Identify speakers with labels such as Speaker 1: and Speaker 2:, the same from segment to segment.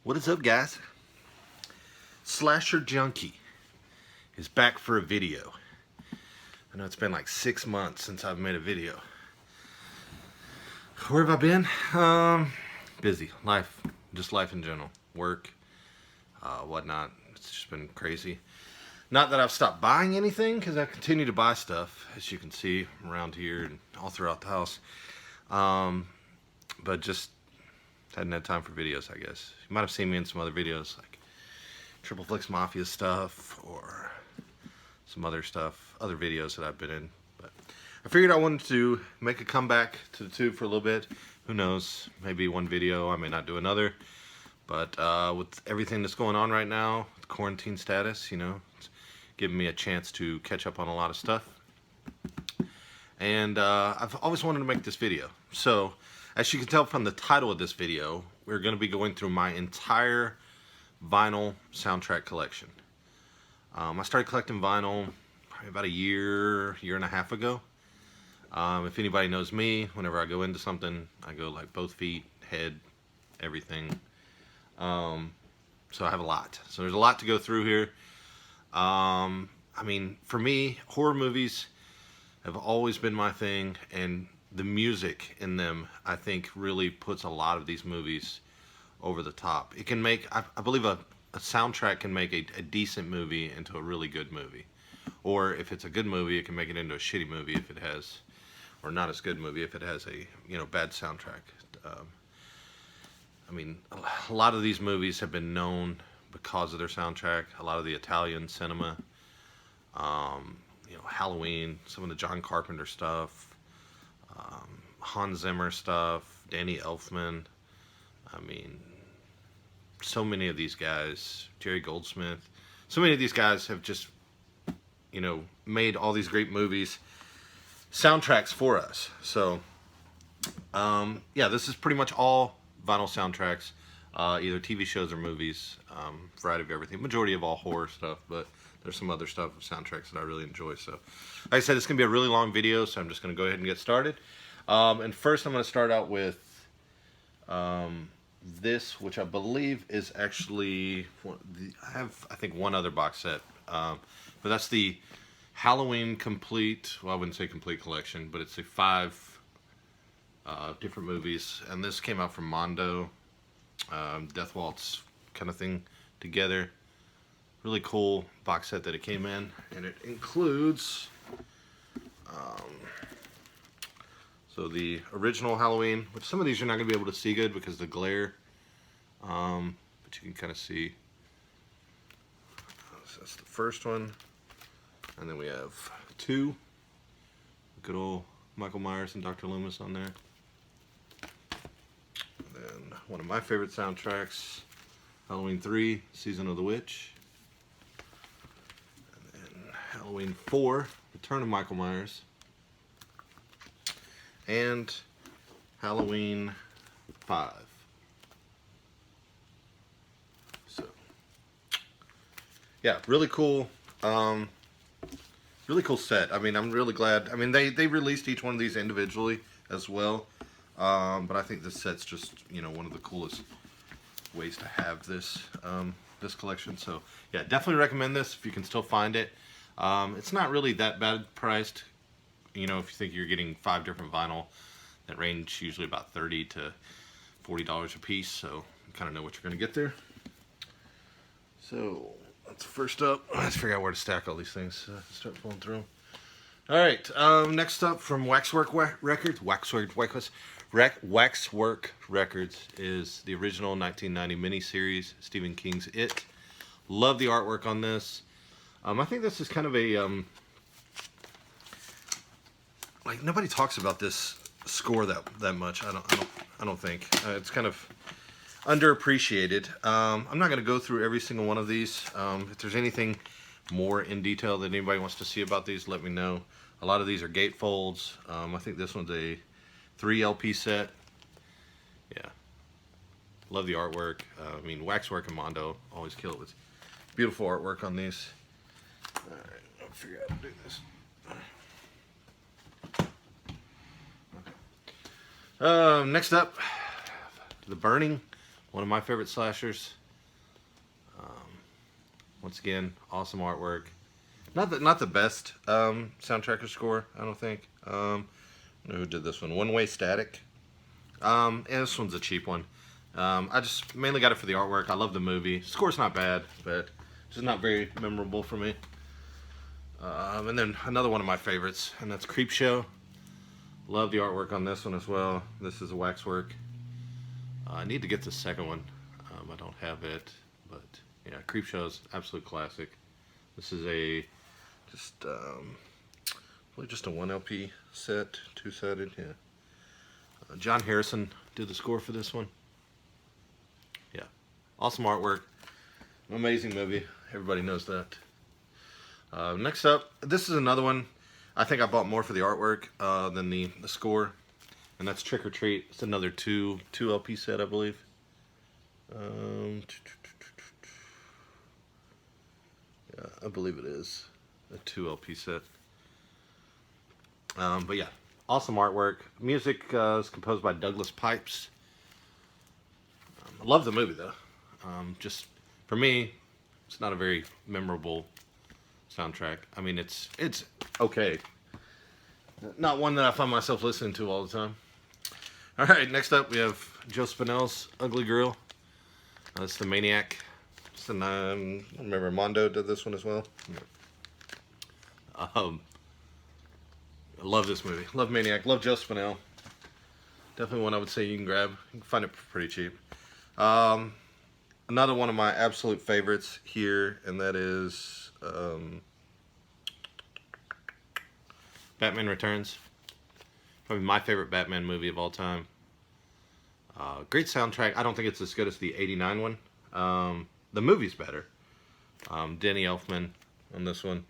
Speaker 1: What is up, guys? Slasher Junkie is back for a video. I know it's been like 6 months since I've made a video. Where have I been? Busy. Life. Just life in general. Work. Whatnot. It's just been crazy. Not that I've stopped buying anything, because I continue to buy stuff, as you can see around here and all throughout the house. But just hadn't had time for videos, I guess. You might have seen me in some other videos, like Triple Flicks Mafia stuff, or some other stuff, other videos that I've been in. But I figured I wanted to make a comeback to the tube for a little bit. Who knows? Maybe one video, I may not do another. But with everything that's going on right now, with quarantine status, you know, it's giving me a chance to catch up on a lot of stuff. And I've always wanted to make this video. So, as you can tell from the title of this video, we're going to be going through my entire vinyl soundtrack collection. I started collecting vinyl probably about a year and a half ago. If anybody knows me, whenever I go into something, I go like both feet, head, everything. So I have a lot. So there's a lot to go through here. I mean, for me, horror movies have always been my thing, and the music in them, I think, really puts a lot of these movies over the top. It can make, I believe a soundtrack can make a decent movie into a really good movie. Or if it's a good movie, it can make it into a shitty movie if it has, or not as good movie if it has a, you know, bad soundtrack. I mean, a lot of these movies have been known because of their soundtrack. A lot of the Italian cinema, you know, Halloween, some of the John Carpenter stuff, Hans Zimmer stuff, Danny Elfman. I mean, so many of these guys, Jerry Goldsmith, so many of these guys have just, you know, made all these great movies, soundtracks for us. So, yeah, this is pretty much all vinyl soundtracks, either TV shows or movies, variety of everything. Majority of all horror stuff, but there's some other stuff, soundtracks that I really enjoy. So, like I said, it's going to be a really long video, so I'm just going to go ahead and get started. And first I'm going to start out with this, which I believe is actually, I think one other box set, but that's the Halloween complete, well, I wouldn't say complete collection, but it's a 5 different movies, and this came out from Mondo, Death Waltz kind of thing together. Really cool box set that it came in, and it includes so the original Halloween, which some of these you're not going to be able to see good because of the glare, but you can kind of see. So that's the first one, and then we have 2, good old Michael Myers and Dr. Loomis on there. And then one of my favorite soundtracks, Halloween 3, Season of the Witch. And then Halloween 4, Return of Michael Myers. And Halloween 5. So, yeah, really cool. Really cool set. I mean, I'm really glad. I mean, they released each one of these individually as well. But I think this set's just, you know, one of the coolest ways to have this this collection. So, yeah, definitely recommend this if you can still find it. It's not really that bad priced. You know, if you think you're getting 5 different vinyl that range usually about $30 to $40 a piece, so you kind of know what you're going to get there. So that's first up. Let's figure out where to stack all these things. Start pulling through. All right. Next up from Waxwork Records, Waxwork Records is the original 1990 miniseries, Stephen King's It. Love the artwork on this. I think this is kind of a like, nobody talks about this score that much. I don't think it's kind of underappreciated. I'm not going to go through every single one of these. If there's anything more in detail that anybody wants to see about these, let me know. A lot of these are gatefolds. I think this one's a 3 LP set. Yeah, love the artwork. I mean, Waxwork and Mondo always kill it with beautiful artwork on these. All right, I'll figure out how to do this. Next up, The Burning One of my favorite slashers. Once again, awesome artwork. Not the best soundtrack or score, I don't think. I don't know who did this one. One Way Static. Yeah, this one's a cheap one. I just mainly got it for the artwork. I love the movie. Score's not bad, but just not very memorable for me. And then another one of my favorites, and that's Creepshow. Love the artwork on this one as well. This is a waxwork. I need to get the second one. I don't have it, but yeah, Creepshow's absolute classic. This is probably just a 1 LP set, 2-sided. Yeah. John Harrison did the score for this one. Yeah, awesome artwork. Amazing movie. Everybody knows that. Next up, this is another one. I think I bought more for the artwork than the score, and that's Trick or Treat. It's another 2 LP set, I believe. Yeah, I believe it is a 2 LP set. But yeah, awesome artwork. Music is composed by Douglas Pipes. I love the movie though. Just for me, it's not a very memorable soundtrack. I mean, it's okay. Not one that I find myself listening to all the time. All right, next up we have Joe Spinell's Ugly Girl. That's the Maniac. I remember Mondo did this one as well. I love this movie. Love Maniac. Love Joe Spinell. Definitely one I would say you can grab. You can find it pretty cheap. Another one of my absolute favorites here, and that is Batman Returns. Probably my favorite Batman movie of all time. Great soundtrack. I don't think it's as good as the '89 one. The movie's better. Danny Elfman on this one.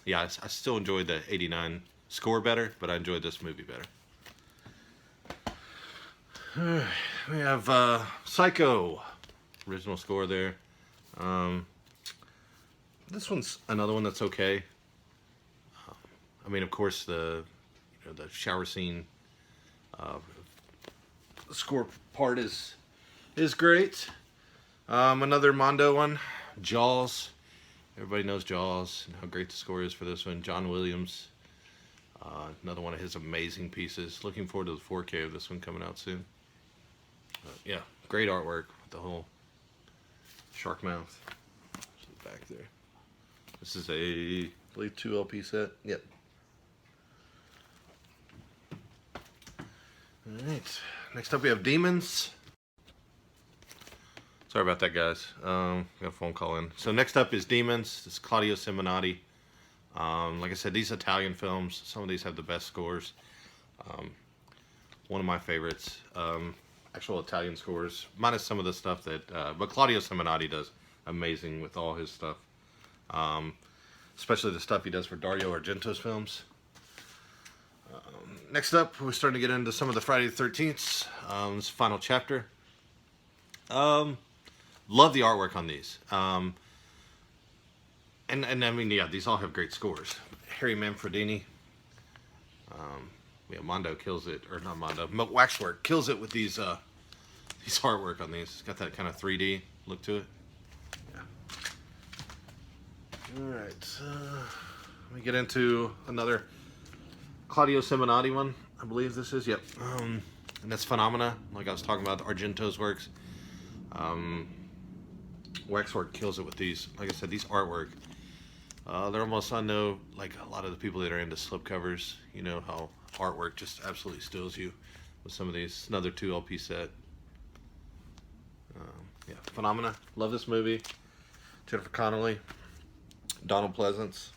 Speaker 1: Yeah, I still enjoyed the '89 score better, but I enjoyed this movie better. We have Psycho, original score there. This one's another one that's okay. I mean, of course, the shower scene score part is great. Another Mondo one, Jaws. Everybody knows Jaws and how great the score is for this one. John Williams, another one of his amazing pieces. Looking forward to the 4K of this one coming out soon. Yeah, great artwork with the whole shark mouth. Back there. This is a, I believe, 2 LP set. Yep. Alright, next up we have Demons. Sorry about that, guys. Got a phone call in. So next up is Demons. This is Claudio Simonotti. Like I said, these Italian films, some of these have the best scores. One of my favorites. Actual Italian scores, minus some of the stuff that, but Claudio Simonotti does amazing with all his stuff. Especially the stuff he does for Dario Argento's films. Next up, we're starting to get into some of the Friday the 13th. This final chapter. Love the artwork on these. And I mean, yeah, these all have great scores. Harry Manfredini. Yeah, Mondo kills it, or not Mondo, Waxwork kills it with these artwork on these. It's got that kind of 3D look to it. Yeah. All right, let me get into another Claudio Simonotti one. I believe this is, yep. And that's Phenomena, like I was talking about, Argento's works. Waxwork kills it with these. Like I said, these artwork. They're almost, I know, like a lot of the people that are into slipcovers, you know how artwork just absolutely steals you with some of these. Another 2 LP set. Yeah, Phenomena. Love this movie. Jennifer Connelly, Donald Pleasance.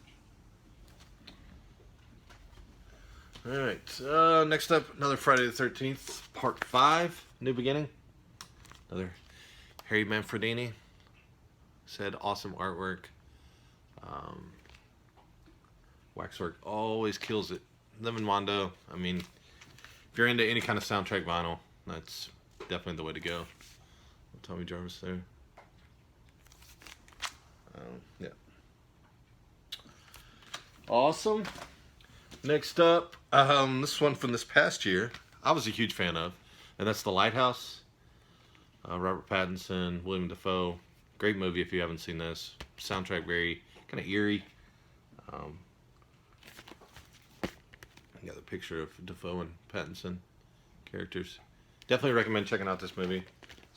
Speaker 1: All right. Next up, another Friday the 13th, Part 5, New Beginning. Another Harry Manfredini. Said awesome artwork. Waxwork always kills it. Them and Mondo. I mean, if you're into any kind of soundtrack vinyl, that's definitely the way to go. Tommy Jarvis there. Yeah. Awesome. Next up, this one from this past year, I was a huge fan of. and that's The Lighthouse. Robert Pattinson, William Dafoe. Great movie if you haven't seen this. Soundtrack very kind of eerie. I got the picture of Dafoe and Pattinson characters. Definitely recommend checking out this movie.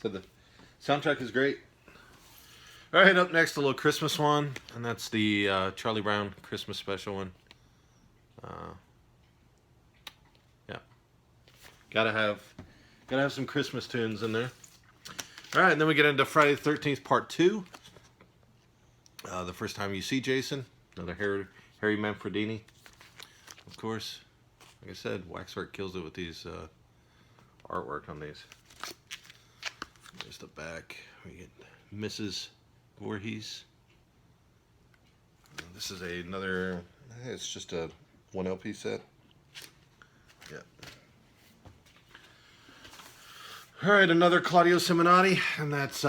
Speaker 1: So the soundtrack is great. All right, up next, a little Christmas one, and that's the Charlie Brown Christmas special one. Yeah, gotta have some Christmas tunes in there. All right, and then we get into Friday the 13th Part 2. The first time you see Jason, another Harry Manfredini, of course. Like I said, Waxwork kills it with these artwork on these. There's the back. We get Mrs. Voorhees. This is another, it's just a 1 LP set. Yeah. Alright, another Claudio Simonotti, and that's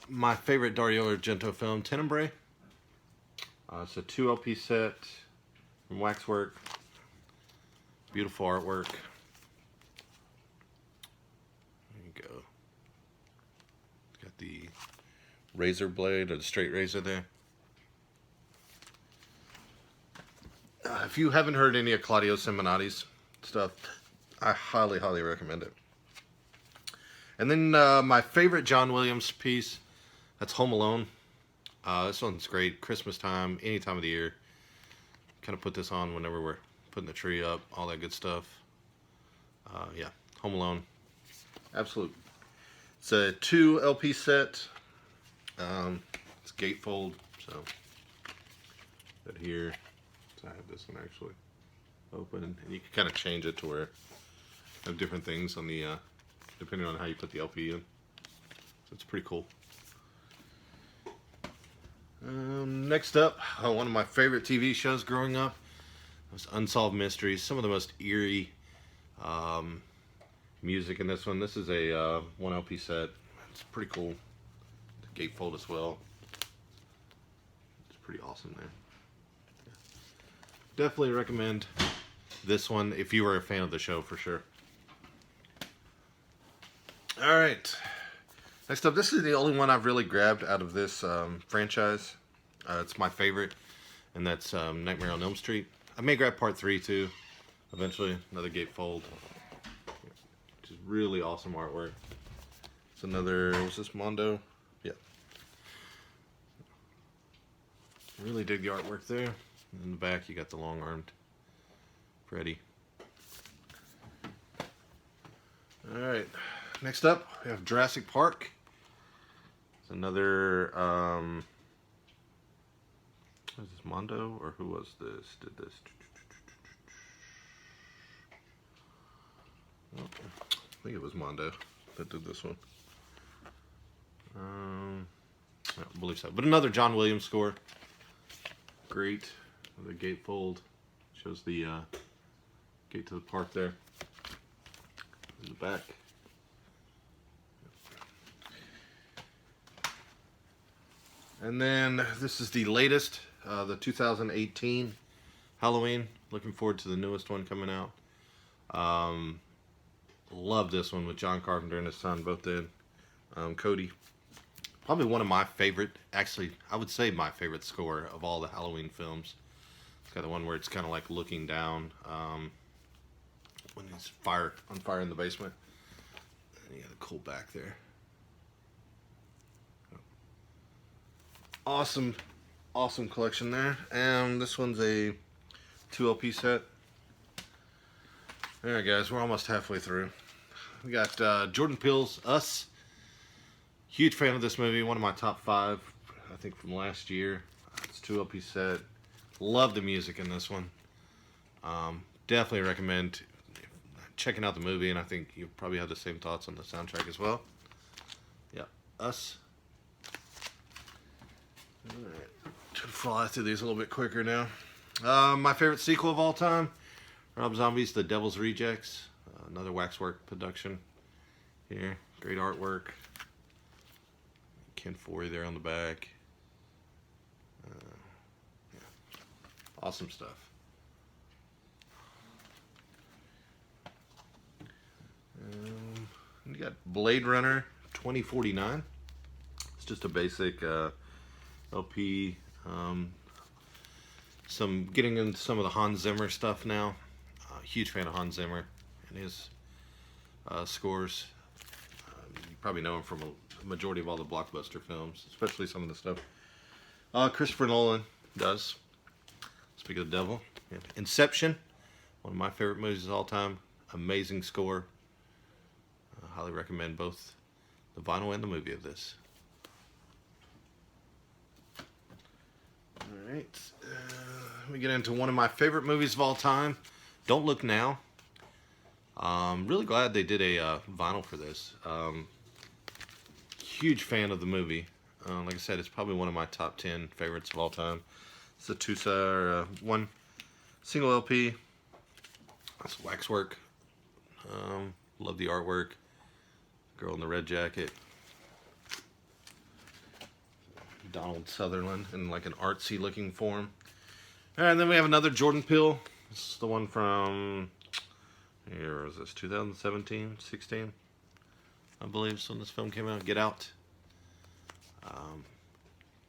Speaker 1: my favorite Dario Argento film, Tenebrae. It's a 2 LP set from Waxwork. Beautiful artwork. There you go. Got the razor blade or the straight razor there. If you haven't heard any of Claudio Simonotti's stuff, I highly, highly recommend it. And then my favorite John Williams piece, that's Home Alone. This one's great. Christmas time, any time of the year. Kind of put this on whenever we're putting the tree up, all that good stuff. Yeah, Home Alone. Absolute. It's a 2 LP set. It's gatefold, so that here. So I have this one actually open, and you can kind of change it to where you have different things on the depending on how you put the LP in. So it's pretty cool. Next up, one of my favorite TV shows growing up was Unsolved Mysteries. Some of the most eerie music in this one. This is a 1 LP set. It's pretty cool. The gatefold as well. It's pretty awesome there. Yeah. Definitely recommend this one if you were a fan of the show for sure. Alright, next up, this is the only one I've really grabbed out of this franchise. It's my favorite, and that's Nightmare on Elm Street. I may grab Part 3 too, eventually, another gatefold. Which is really awesome artwork. It's another, was this Mondo? Yeah. Really dig the artwork there. In the back, you got the long-armed Freddy. Alright. Next up, we have Jurassic Park. It's another, was this Mondo, or who was this? Did this? Oh, I think it was Mondo that did this one. I believe so. But another John Williams score. Great. The gatefold shows the gate to the park there. In the back. And then this is the latest, the 2018 Halloween. Looking forward to the newest one coming out. Love this one with John Carpenter and his son both did. Cody. Probably one of my favorite, actually, I would say my favorite score of all the Halloween films. It's got the one where it's kind of like looking down when he's on fire in the basement. And you got a cool back there. Awesome collection there. And this one's a 2 LP set. Alright guys, we're almost halfway through. We got Jordan Peele's Us. Huge fan of this movie, one of my top 5, I think from last year. It's 2 LP set. Love the music in this one. Definitely recommend checking out the movie, and I think you probably have the same thoughts on the soundtrack as well. Yeah, Us. Alright, trying to fly through these a little bit quicker now. My favorite sequel of all time, Rob Zombie's The Devil's Rejects. Another Waxwork production here. Great artwork. Ken Foree there on the back. Yeah. Awesome stuff. We got Blade Runner 2049. It's just a basic LP. Getting into some of the Hans Zimmer stuff now. Huge fan of Hans Zimmer and his scores. You probably know him from a majority of all the blockbuster films, especially some of the stuff Christopher Nolan does. Speak of the devil, Inception, one of my favorite movies of all time. Amazing score. Highly recommend both the vinyl and the movie of this. Alright, we get into one of my favorite movies of all time, Don't Look Now. Really glad they did a vinyl for this. Huge fan of the movie. Like I said, it's probably one of my top 10 favorites of all time. It's a one single LP. That's waxwork. Love the artwork. Girl in the red jacket. Donald Sutherland in like an artsy looking form. And then we have another Jordan Peele. This is the one from, here was this, 2017, 16? I believe is when this film came out. Get Out.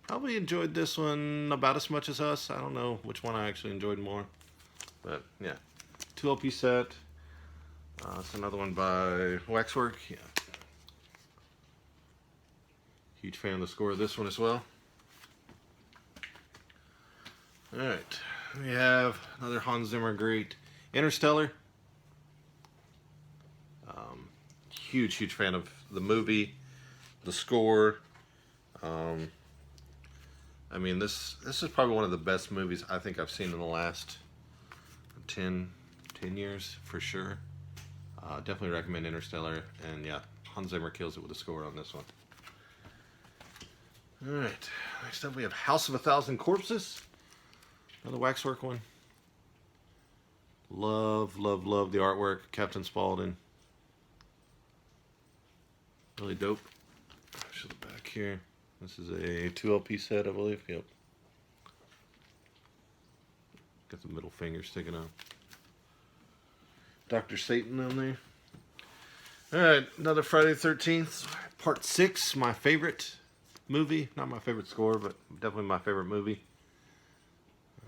Speaker 1: Probably enjoyed this one about as much as Us. I don't know which one I actually enjoyed more. But yeah, 2 LP set. It's another one by Waxwork. Yeah. Huge fan of the score of this one as well. Alright, we have another Hans Zimmer great, Interstellar. Huge fan of the movie, the score. I mean, this is probably one of the best movies I think I've seen in the last 10 years for sure. Definitely recommend Interstellar, and yeah, Hans Zimmer kills it with the score on this one. Alright, next up we have House of a Thousand Corpses. Another Waxwork one. Love the artwork. Captain Spaulding. Really dope. Show the back here. This is a 2 LP set, I believe. Yep. Got the middle finger sticking out. Dr. Satan on there. Alright, another Friday the 13th. Part 6, my favorite movie. Not my favorite score, but definitely my favorite movie.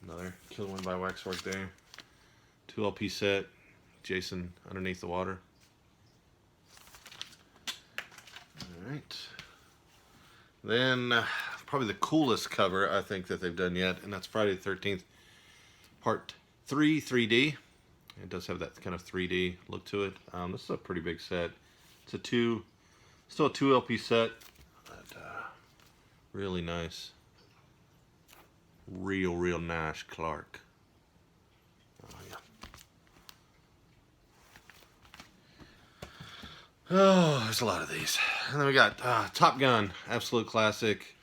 Speaker 1: Another killer one by Waxwork there. 2 LP set. Jason Underneath the Water. Alright. Then, probably the coolest cover I think that they've done yet, and that's Friday the 13th, Part 3, 3D. It does have that kind of 3D look to it. This is a pretty big set. It's still a 2 LP set. But, really nice. Real nice Clark. Oh, yeah. Oh, there's a lot of these. And then we got Top Gun, absolute classic.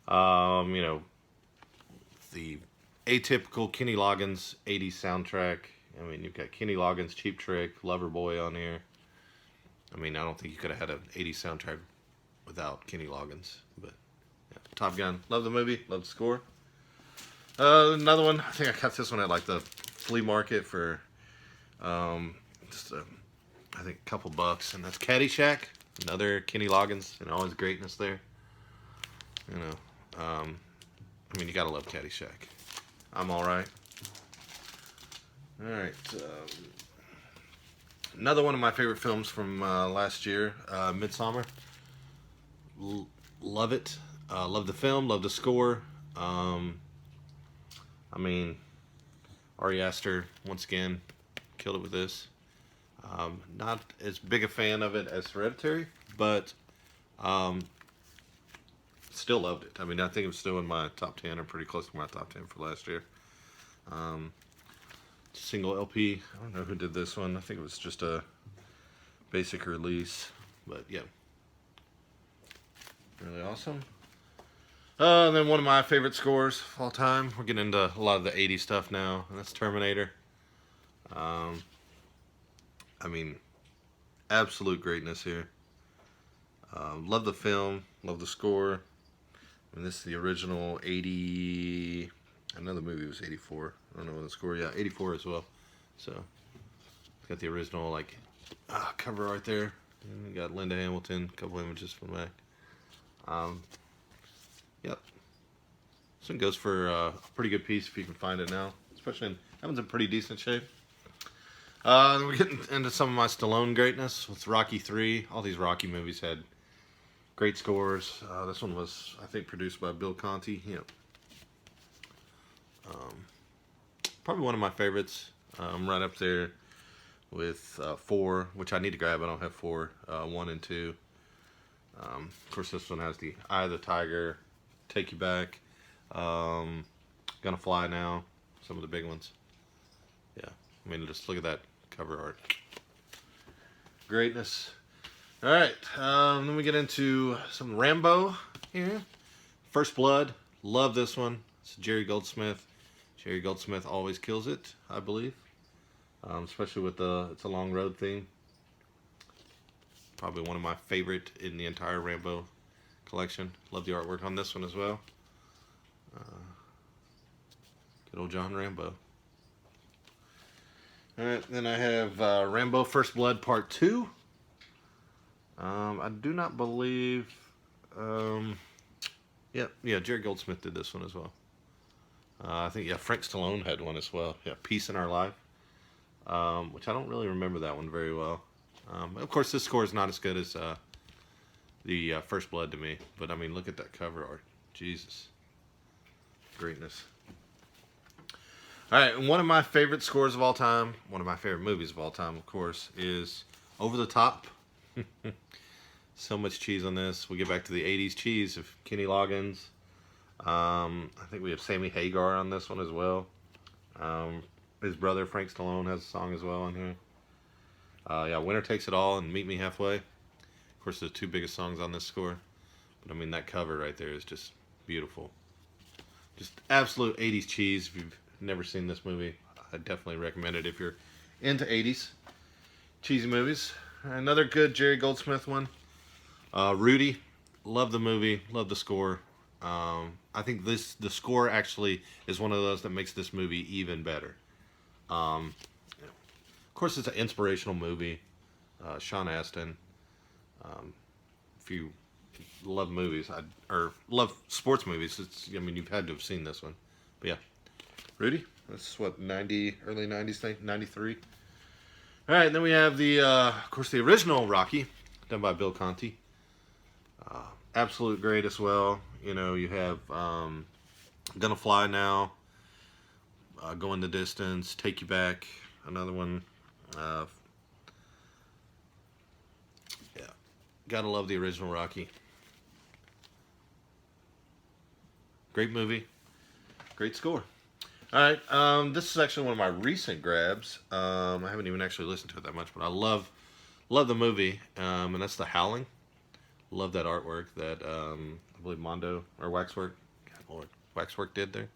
Speaker 1: You know, the atypical Kenny Loggins 80s soundtrack. I mean, you've got Kenny Loggins, Cheap Trick, Loverboy on here. I mean, I don't think you could have had an 80s soundtrack without Kenny Loggins. But yeah, Top Gun, love the movie, love the score. Another one, I think I got this one at like the flea market for just I think a couple bucks, and that's Caddyshack, another Kenny Loggins, and all his greatness there. You know, I mean, you gotta love Caddyshack. I'm Alright. Alright, another one of my favorite films from last year, Midsommar. Love it. Love the film, love the score. I mean, Ari Aster, once again, killed it with this. Not as big a fan of it as Hereditary, but still loved it. I mean, I think it was still in my top 10, or pretty close to my top 10 for last year. Single LP. I don't know who did this one. I think it was just a basic release, but yeah. Really awesome. And then one of my favorite scores of all time. We're getting into a lot of the 80s stuff now, and that's Terminator. I mean, absolute greatness here. Love the film, love the score. I mean, this is the original 80. I know the movie was 84. I don't know what the score. Yeah, 84 as well. So, it's got the original like cover art there. And we got Linda Hamilton, a couple images from the back. Yep. This one goes for a pretty good piece if you can find it now. Especially that one's in pretty decent shape. Then we're getting into some of my Stallone greatness with Rocky 3. All these Rocky movies had great scores. This one was, I think, produced by Bill Conti. Yep. Probably one of my favorites. Right up there with 4, which I need to grab. I don't have 4. 1 and 2. Of course, this one has the Eye of the Tiger, Take You Back, Gonna Fly Now. Some of the big ones. Yeah, I mean, just look at that cover art. Greatness. All right, then we get into some Rambo here. First Blood. Love this one. It's Jerry Goldsmith. Jerry Goldsmith always kills it, I believe. Especially with the It's a Long Road theme. Probably one of my favorite in the entire Rambo collection. Love the artwork on this one as well. Good old John Rambo. Alright, then I have Rambo First Blood Part 2. I do not believe... yeah, Jerry Goldsmith did this one as well. I think, yeah, Frank Stallone had one as well. Yeah, Peace in Our Life. Which I don't really remember that one very well. Of course, this score is not as good as the First Blood to me. But, I mean, look at that cover art. Jesus. Greatness. Alright, and one of my favorite scores of all time, one of my favorite movies of all time, of course, is Over the Top. So much cheese on this. We get back to the 80s cheese of Kenny Loggins. I think we have Sammy Hagar on this one as well. His brother, Frank Stallone, has a song as well on here. Yeah, Winner Takes It All and Meet Me Halfway. Of course, the 2 biggest songs on this score. But, I mean, that cover right there is just beautiful. Just absolute 80s cheese. If you've never seen this movie, I definitely recommend it if you're into 80s cheesy movies. Another good Jerry Goldsmith one. Rudy. Love the movie. Love the score. I think the score actually is one of those that makes this movie even better. Of course, it's an inspirational movie. Sean Astin. If you love movies, or love sports movies, I mean, you've had to have seen this one. But yeah, Rudy. That's what, early 90s thing, 93. All right, then we have of course, the original Rocky, done by Bill Conti. Absolute great as well. You know, you have Gonna Fly Now, Going the Distance, Take You Back, another one. Yeah, gotta love the original Rocky. Great movie, great score. All right, this is actually one of my recent grabs. I haven't even actually listened to it that much, but I love the movie, and that's The Howling. Love that artwork that I believe Mondo or Waxwork, God Lord, Waxwork did there.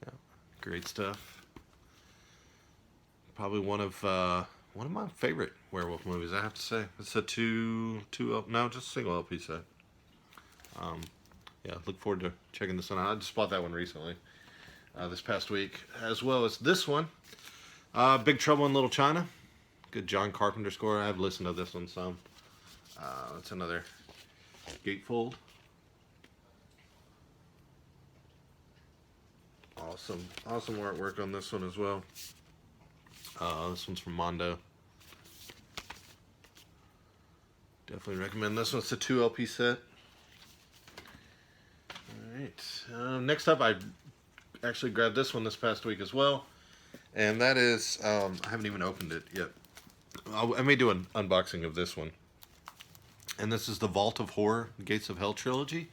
Speaker 1: Yeah, great stuff. Probably one of my favorite werewolf movies, I have to say. It's a just a single LP set. Yeah, look forward to checking this one out. I just bought that one recently, this past week, as well as this one, Big Trouble in Little China. Good John Carpenter score. I've listened to this one some. That's another gatefold. Awesome artwork on this one as well. This one's from Mondo. Definitely recommend this one. It's a 2 LP set. Alright. Next up, I actually grabbed this one this past week as well. And that is, I haven't even opened it yet. I may do an unboxing of this one. And this is the Vault of Horror, Gates of Hell trilogy.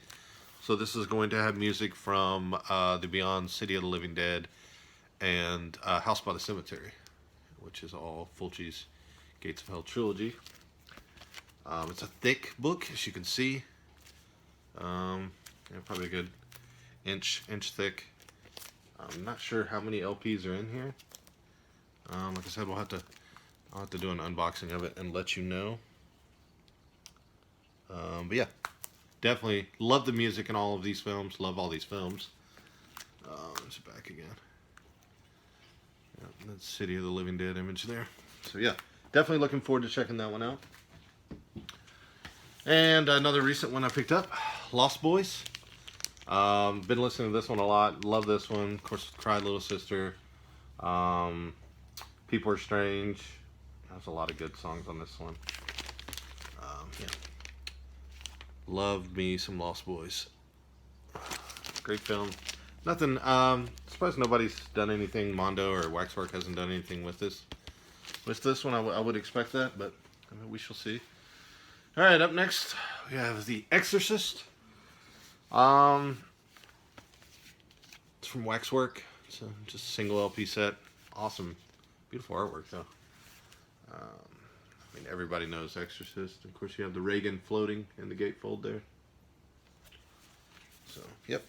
Speaker 1: So this is going to have music from the Beyond, City of the Living Dead, and House by the Cemetery, which is all Fulci's Gates of Hell trilogy. It's a thick book, as you can see. Yeah, probably a good inch thick. I'm not sure how many LPs are in here. Like I said, I'll have to do an unboxing of it and let you know. But yeah, definitely love the music in all of these films. Love all these films. There's it back again. Yeah, that's City of the Living Dead image there. So yeah, definitely looking forward to checking that one out. And another recent one I picked up, Lost Boys. Been listening to this one a lot. Love this one. Of course, Cried Little Sister. People Are Strange. There's a lot of good songs on this one. Yeah. Love me some Lost Boys. Great film. Nothing. Surprised nobody's done anything. Mondo or Waxwork hasn't done anything with this. With this one, I would expect that, but I mean, we shall see. All right, up next we have The Exorcist. It's from Waxwork. It's just a single LP set. Awesome, beautiful artwork though. I mean, everybody knows Exorcist. Of course, you have the Reagan floating in the gatefold there. So, yep.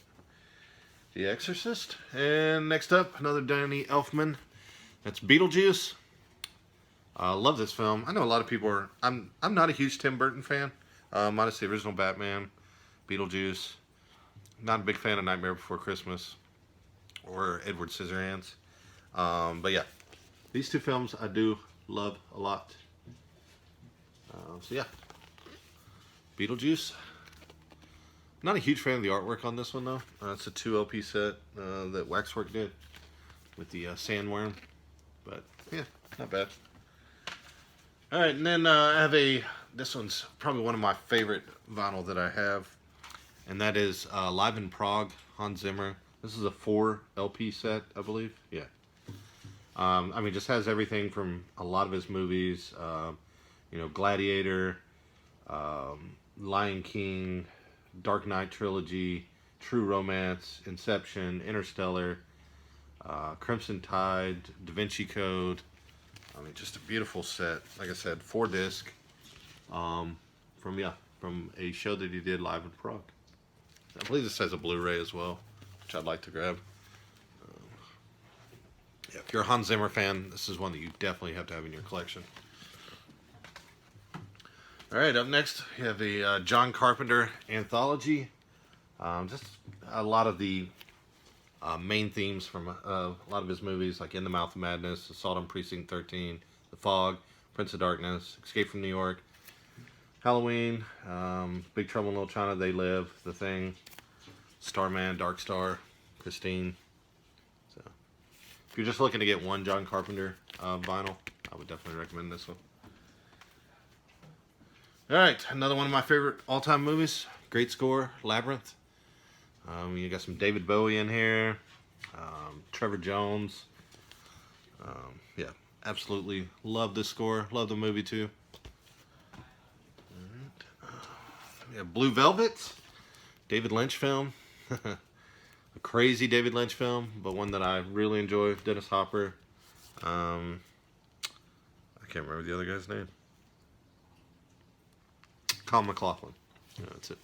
Speaker 1: The Exorcist. And next up, another Danny Elfman. That's Beetlejuice. Love this film. I know a lot of people are... I'm not a huge Tim Burton fan. Minus the original Batman, Beetlejuice. Not a big fan of Nightmare Before Christmas or Edward Scissorhands. But yeah, these two films I do love a lot. So yeah, Beetlejuice. Not a huge fan of the artwork on this one though. It's a 2 LP set that Waxwork did with the sandworm. But yeah, not bad. Alright, and then I have this one's probably one of my favorite vinyl that I have. And that is Live in Prague, Hans Zimmer. This is a 4 LP set, I believe. Yeah. I mean, just has everything from a lot of his movies. You know, Gladiator, Lion King, Dark Knight trilogy, True Romance, Inception, Interstellar, Crimson Tide, Da Vinci Code. I mean, just a beautiful set. Like I said, 4 disc from a show that he did live in Prague. I believe this has a Blu-ray as well, which I'd like to grab. Yeah, if you're a Hans Zimmer fan, this is one that you definitely have to have in your collection. All right, up next, we have the John Carpenter anthology. Just a lot of the main themes from a lot of his movies, like In the Mouth of Madness, Assault on Precinct 13, The Fog, Prince of Darkness, Escape from New York, Halloween, Big Trouble in Little China, They Live, The Thing, Starman, Dark Star, Christine. So, if you're just looking to get one John Carpenter vinyl, I would definitely recommend this one. Alright, another one of my favorite all-time movies. Great score, Labyrinth. You got some David Bowie in here. Trevor Jones. Yeah, absolutely love this score. Love the movie too. Yeah, Blue Velvet. David Lynch film. A crazy David Lynch film, but one that I really enjoy. Dennis Hopper. I can't remember the other guy's name. Colin McLaughlin. Yeah, that's it.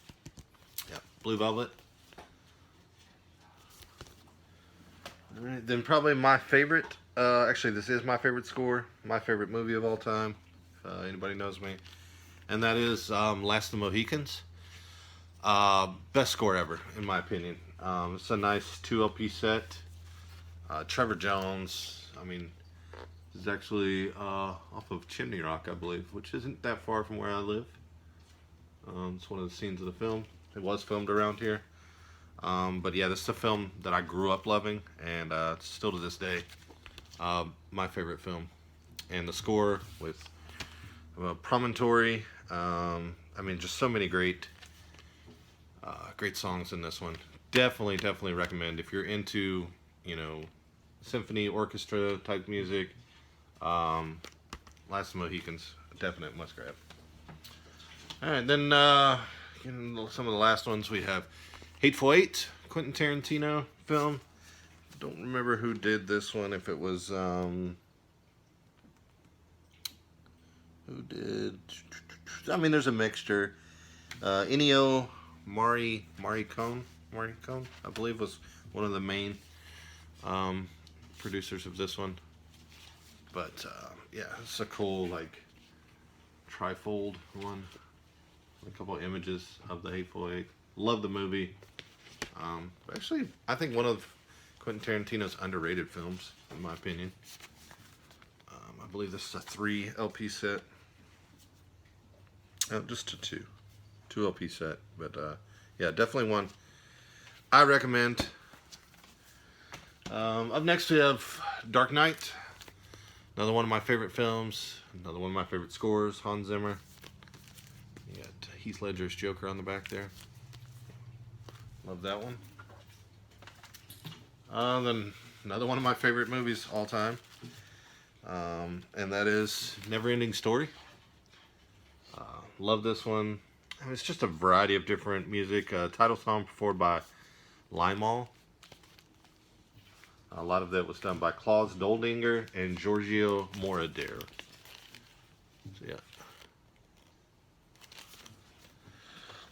Speaker 1: Yeah, Blue Velvet. Alright, then probably my favorite. Actually, this is my favorite score. My favorite movie of all time. If anybody knows me. And that is Last of the Mohicans. Best score ever, in my opinion. It's a nice 2 LP set. Trevor Jones. I mean, this is actually off of Chimney Rock, I believe, which isn't that far from where I live. It's one of the scenes of the film. It was filmed around here. But yeah, this is a film that I grew up loving, and still to this day, my favorite film. And the score with Promontory. I mean, just so many great songs in this one. Definitely recommend if you're into, you know, symphony, orchestra type music. Last of the Mohicans, definite must grab. Alright, then some of the last ones we have Hateful Eight, Quentin Tarantino film. Don't remember who did this one, if it was who did, I mean, there's a mixture. Ennio Morricone, I believe, was one of the main producers of this one. But yeah, it's a cool like trifold one. A couple of images of the Hateful Eight. Love the movie. Actually, I think one of Quentin Tarantino's underrated films, in my opinion. I believe this is a 3 LP set. Oh, just a 2. 2 LP set. But yeah, definitely one I recommend. Up next we have Dark Knight. Another one of my favorite films. Another one of my favorite scores. Hans Zimmer. You got Heath Ledger's Joker on the back there. Love that one. Then another one of my favorite movies all time. And that is Neverending Story. Love this one. I mean, it's just a variety of different music. Title song performed by Limahl. A lot of that was done by Klaus Doldinger and Giorgio Moroder. So yeah.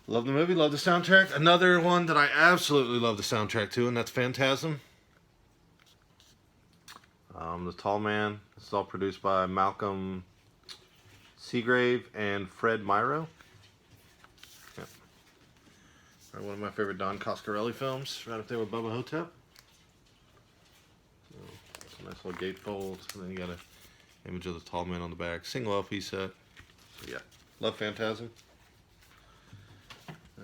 Speaker 1: Love the movie, love the soundtrack. Another one that I absolutely love the soundtrack to, and that's Phantasm. The Tall Man. This is all produced by Malcolm Seagrave and Fred Myrow. Yep. One of my favorite Don Coscarelli films, right up there with Bubba Hotep. So, it's a nice little gatefold, and then you got an image of the Tall Man on the back. Single LP set. So yeah, love Phantasm.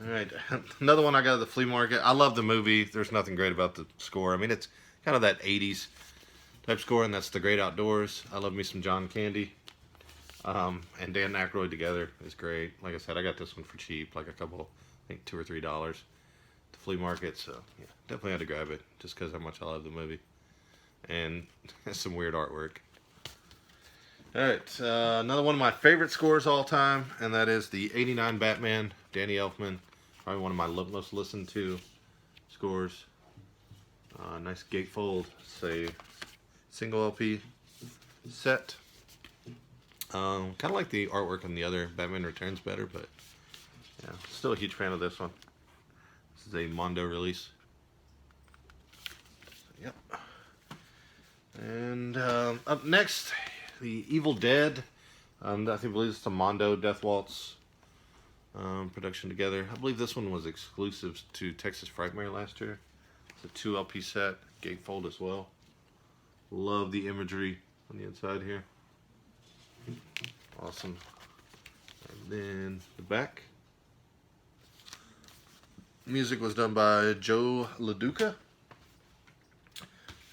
Speaker 1: Alright, another one I got at the flea market. I love the movie. There's nothing great about the score. I mean, it's kind of that 80s type score, and that's The Great Outdoors. I love me some John Candy. And Dan Aykroyd together is great. Like I said, I got this one for cheap, like a couple, I think $2 or $3 at the flea market. So yeah, definitely had to grab it just because how much I love the movie. And some weird artwork. Alright, another one of my favorite scores all time, and that is the '89 Batman, Danny Elfman. Probably one of my most listened to scores. Nice gatefold, say single LP set. Kind of like the artwork on the other Batman Returns better, but yeah, still a huge fan of this one. This is a Mondo release. Yep. And up next, the Evil Dead. I believe it's the Mondo Death Waltz production together. I believe this one was exclusive to Texas Frightmare last year. It's a 2 LP set, gatefold as well. Love the imagery on the inside here. Awesome. And then the back. Music was done by Joe LaDuca.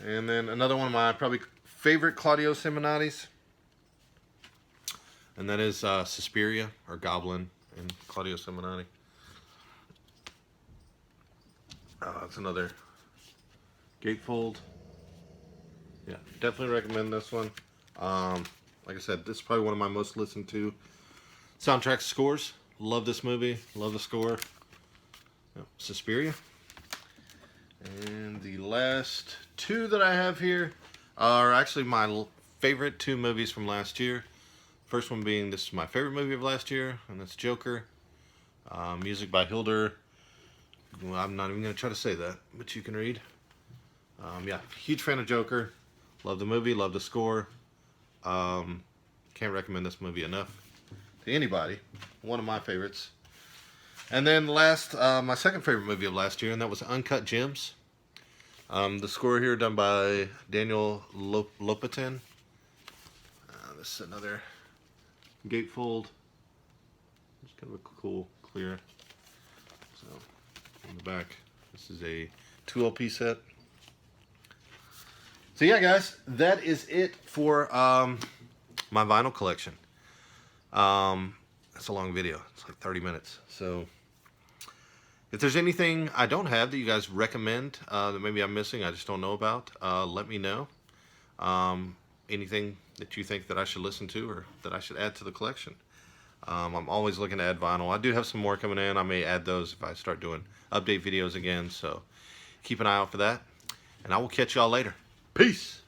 Speaker 1: And then another one of my probably favorite Claudio Simonetti. And that is Suspiria, or Goblin, and Claudio Simonetti. That's another gatefold. Yeah, definitely recommend this one. Like I said, this is probably one of my most listened to soundtrack scores. Love this movie. Love the score. Suspiria. And the last two that I have here are actually my favorite 2 movies from last year. First one being, this is my favorite movie of last year, and that's Joker. Music by Hildur. Well, I'm not even going to try to say that, but you can read. Yeah, huge fan of Joker. Love the movie, love the score. Can't recommend this movie enough to anybody. One of my favorites. And then last, my second favorite movie of last year, and that was Uncut Gems. The score here done by Daniel Lopatin. This is another gatefold. It's kind of a cool, clear. So, on the back, this is a 2 LP set. So yeah, guys, that is it for my vinyl collection. That's a long video. It's like 30 minutes. So if there's anything I don't have that you guys recommend that maybe I'm missing, I just don't know about, let me know. Anything that you think that I should listen to or that I should add to the collection. I'm always looking to add vinyl. I do have some more coming in. I may add those if I start doing update videos again. So keep an eye out for that. And I will catch y'all later. Peace.